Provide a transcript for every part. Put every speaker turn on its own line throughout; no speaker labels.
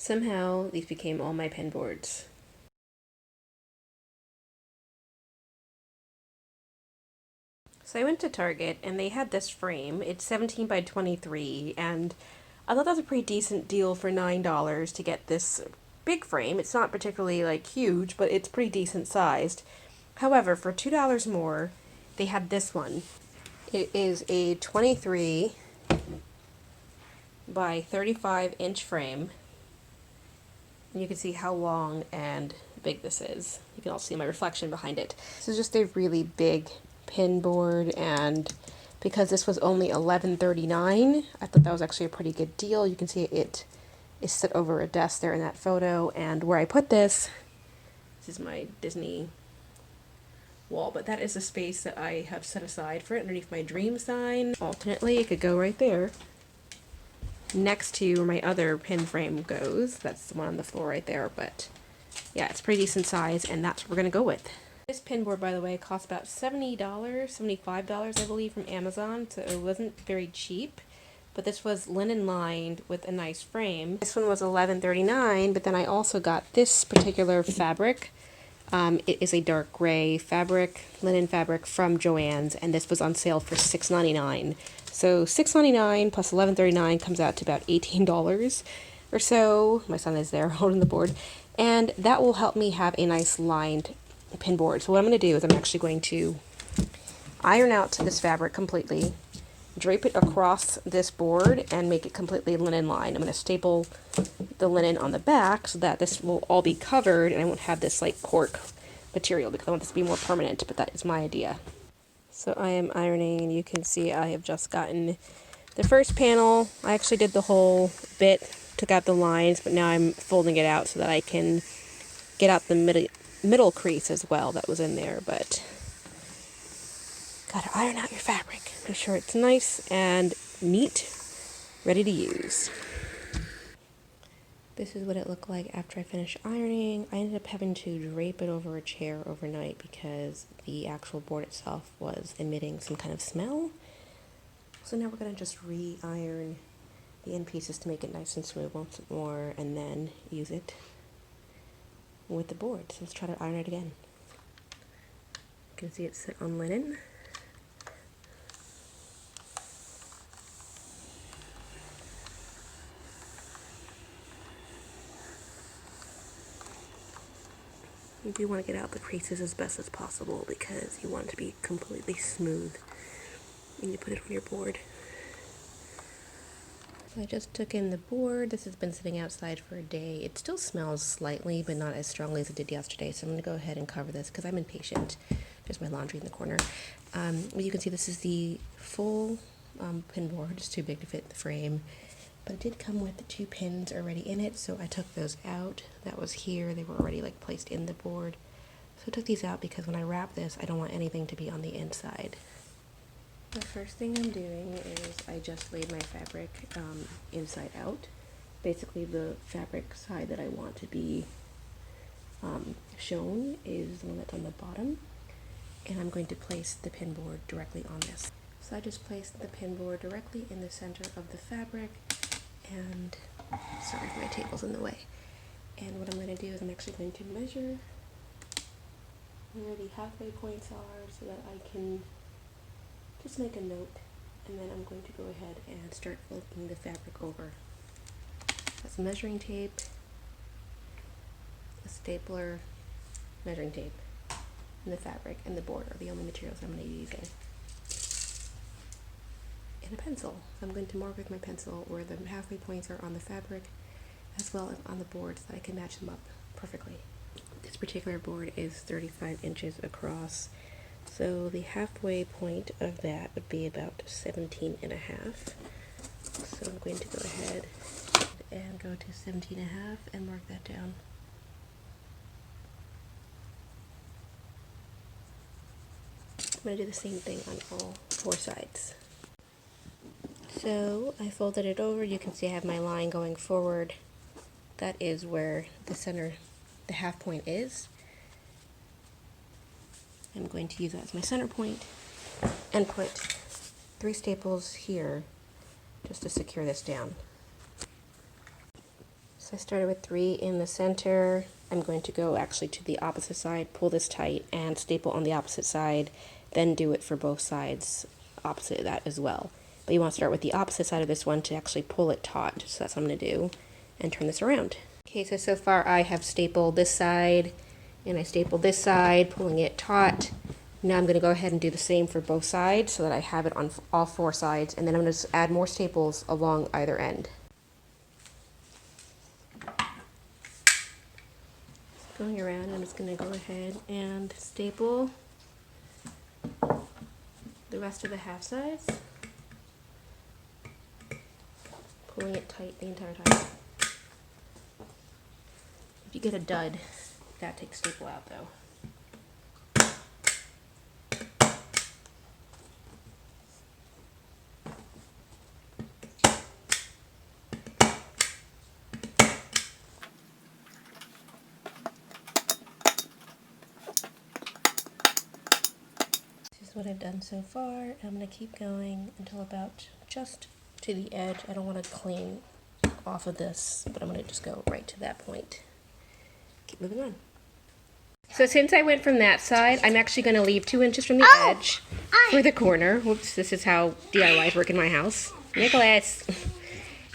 Somehow these became all my pen boards. So I went to Target and they had this frame. It's 17 by 23 and I thought that was a pretty decent deal for $9 to get this big frame. It's not particularly like huge, but it's pretty decent sized. However, for $2 more, they had this one. It is a 23 by 35 inch frame. And you can see how long and big this is. You can also see my reflection behind it. This is just a really big pin board, and because this was only $11.39, I thought that was actually a pretty good deal. You can see it is set over a desk there in that photo, and where I put this is my Disney wall, but that is the space that I have set aside for it underneath my dream sign. Alternately, it could go right there next to where my other pin frame goes. That's the one on the floor right there, but yeah, it's pretty decent size, and that's what we're gonna go with. This pin board, by the way, cost about $70, $75 I believe from Amazon, so it wasn't very cheap, but this was linen lined with a nice frame. This one was $11.39, but then I also got this particular fabric. It is a dark gray fabric, linen fabric from Joann's, and this was on sale for $6.99. So $6.99 plus $11.39 comes out to about $18 or so. My son is there holding the board, and that will help me have a nice lined pin board. So what I'm going to do is I'm actually going to iron out this fabric completely, drape it across this board, and make it completely linen lined. I'm going to staple the linen on the back so that this will all be covered and I won't have this like cork material, because I want this to be more permanent, but that is my idea. So I am ironing, and you can see I have just gotten the first panel. I actually did the whole bit, took out the lines, but now I'm folding it out so that I can get out the middle crease as well that was in there. But gotta iron out your fabric, make sure it's nice and neat, ready to use. This is what it looked like after I finished ironing. I ended up having to drape it over a chair overnight because the actual board itself was emitting some kind of smell. So now we're going to just re-iron the end pieces to make it nice and smooth once more, and then use it with the board. So let's try to iron it again. You can see it's set on linen. You do want to get out the creases as best as possible because you want it to be completely smooth when you put it on your board. So I just took in the board. This has been sitting outside for a day. It still smells slightly, but not as strongly as it did yesterday, so I'm going to go ahead and cover this because I'm impatient. There's my laundry in the corner. You can see this is the full pin board. It's too big to fit in the frame. But it did come with the 2 pins already in it, so I took those out. That was here. They were already like placed in the board. So I took these out because when I wrap this, I don't want anything to be on the inside. The first thing I'm doing is I just laid my fabric inside out. Basically the fabric side that I want to be shown is the one that's on the bottom. And I'm going to place the pin board directly on this. So I just placed the pin board directly in the center of the fabric, and sorry if my table's in the way. And what I'm going to do is I'm actually going to measure where the halfway points are so that I can just make a note, and then I'm going to go ahead and start folding the fabric over. That's measuring tape, a stapler, measuring tape, and the fabric and the board are the only materials I'm going to be using. And a pencil. So I'm going to mark with my pencil where the halfway points are on the fabric as well as on the board so that I can match them up perfectly. This particular board is 35 inches across, so the halfway point of that would be about 17 and a half. So I'm going to go ahead and go to 17 and a half and mark that down. I'm going to do the same thing on all 4 sides. So I folded it over. You can see I have my line going forward. That is where the center, the half point is. I'm going to use that as my center point and put 3 staples here just to secure this down. So So I started with 3 in the center. I'm going to go actually to the opposite side, pull this tight, and staple on the opposite side, then do it for both sides opposite of that as well. But you want to start with the opposite side of this one to actually pull it taut. So that's what I'm going to do, and turn this around. Okay, so far I have stapled this side, and I stapled this side, pulling it taut. Now I'm going to go ahead and do the same for both sides so that I have it on all 4 sides, and then I'm going to add more staples along either end. Going around, I'm just going to go ahead and staple the rest of the half sides, pulling it tight the entire time. If you get a dud, that takes staple out though. What I've done so far. I'm going to keep going until about just to the edge. I don't want to clean off of this, but I'm going to just go right to that point. Keep moving on. So since I went from that side, I'm actually going to leave 2 inches from the edge for the corner. Whoops, this is how DIYs work in my house. Nicholas!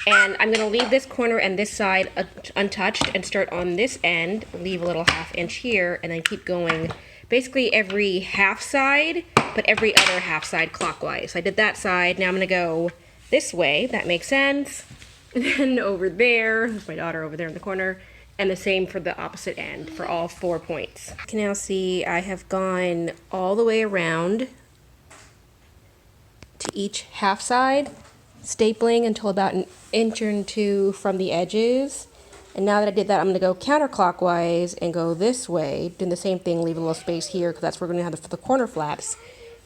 And I'm going to leave this corner and this side untouched and start on this end, leave a little 1/2 inch here, and then keep going basically every half side, but every other half side clockwise. I did that side, now I'm going to go this way, that makes sense, and then over there, there's my daughter over there in the corner, and the same for the opposite end for all 4 points. You can now see I have gone all the way around to each half side, stapling until about 1 inch or 2 from the edges. And now that I did that, I'm going to go counterclockwise and go this way, doing the same thing, leave a little space here because that's where we're going to have the corner flaps.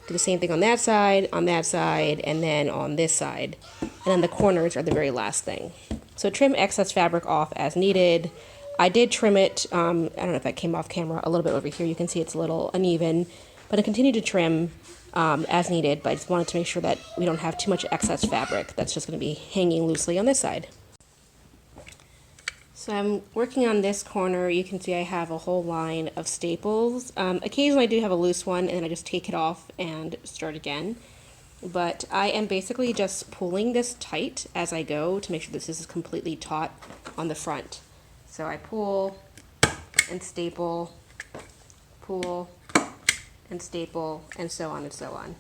Do the same thing on that side, and then on this side. And then the corners are the very last thing. So trim excess fabric off as needed. I did trim it, I don't know if that came off camera, a little bit over here. You can see it's a little uneven, but I continue to trim as needed, but I just wanted to make sure that we don't have too much excess fabric that's just going to be hanging loosely on this side. So I'm working on this corner. You can see I have a whole line of staples. Occasionally I do have a loose one and then I just take it off and start again. But I am basically just pulling this tight as I go to make sure this is completely taut on the front. So I pull and staple, pull and staple, and so on and so on.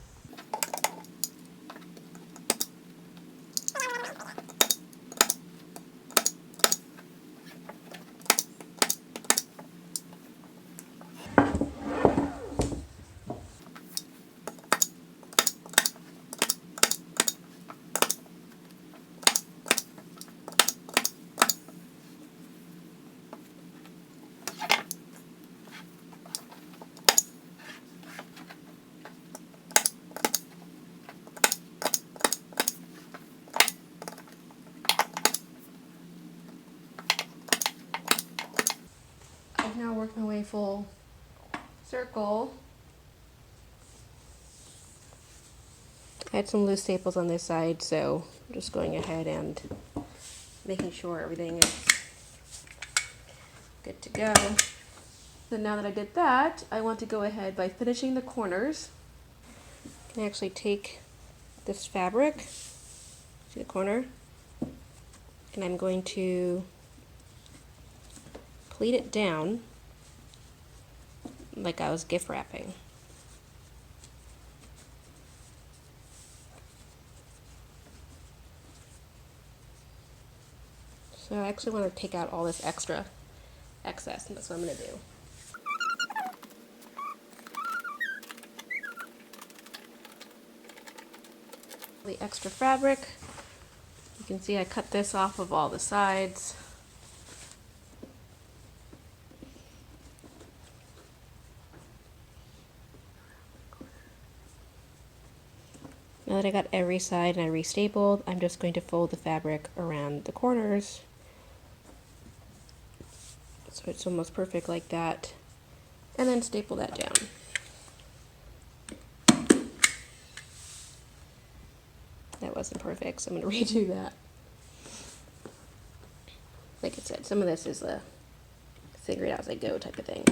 I've now worked my way full circle. I had some loose staples on this side, so I'm just going ahead and making sure everything is good to go. So now that I did that, I want to go ahead by finishing the corners. I can actually take this fabric to the corner, and I'm going to pleat it down like I was gift wrapping. So I actually want to take out all this excess, and that's what I'm going to do. The extra fabric, you can see I cut this off of all the sides. Now that I got every side and I restapled, I'm just going to fold the fabric around the corners so it's almost perfect like that, and then staple that down. That wasn't perfect, so I'm going to redo that. Like I said, Some of this is a figure it out as I go type of thing.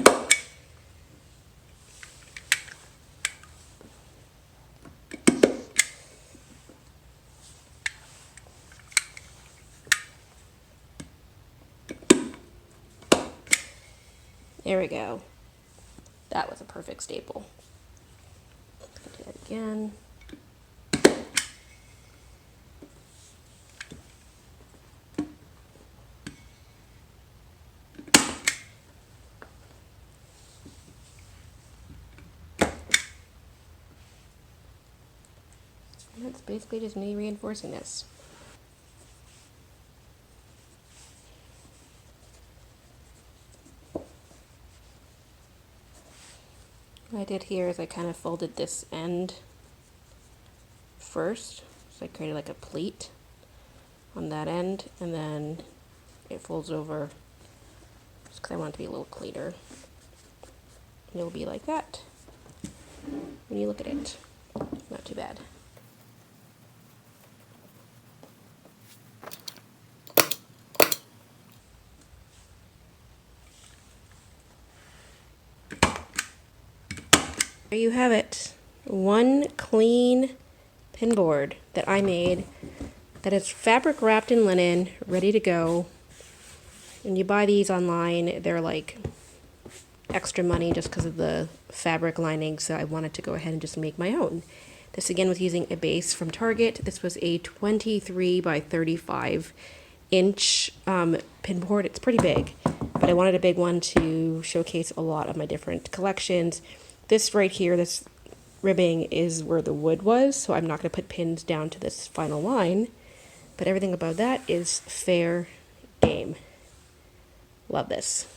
There we go. That was a perfect staple. Let's do that again. And that's basically just me reinforcing this. What I did here is I kind of folded this end first, so I created like a pleat on that end, and then it folds over just because I want it to be a little cleaner. And it will be like that when you look at it. Not too bad. There you have it. One clean pinboard that I made that is fabric wrapped in linen, ready to go. And you buy these online, they're like extra money just because of the fabric lining, so I wanted to go ahead and just make my own. This again was using a base from Target. This was a 23 by 35 inch pinboard. It's pretty big, but I wanted a big one to showcase a lot of my different collections. This right here, this ribbing is where the wood was, so I'm not going to put pins down to this final line, but everything above that is fair game. Love this.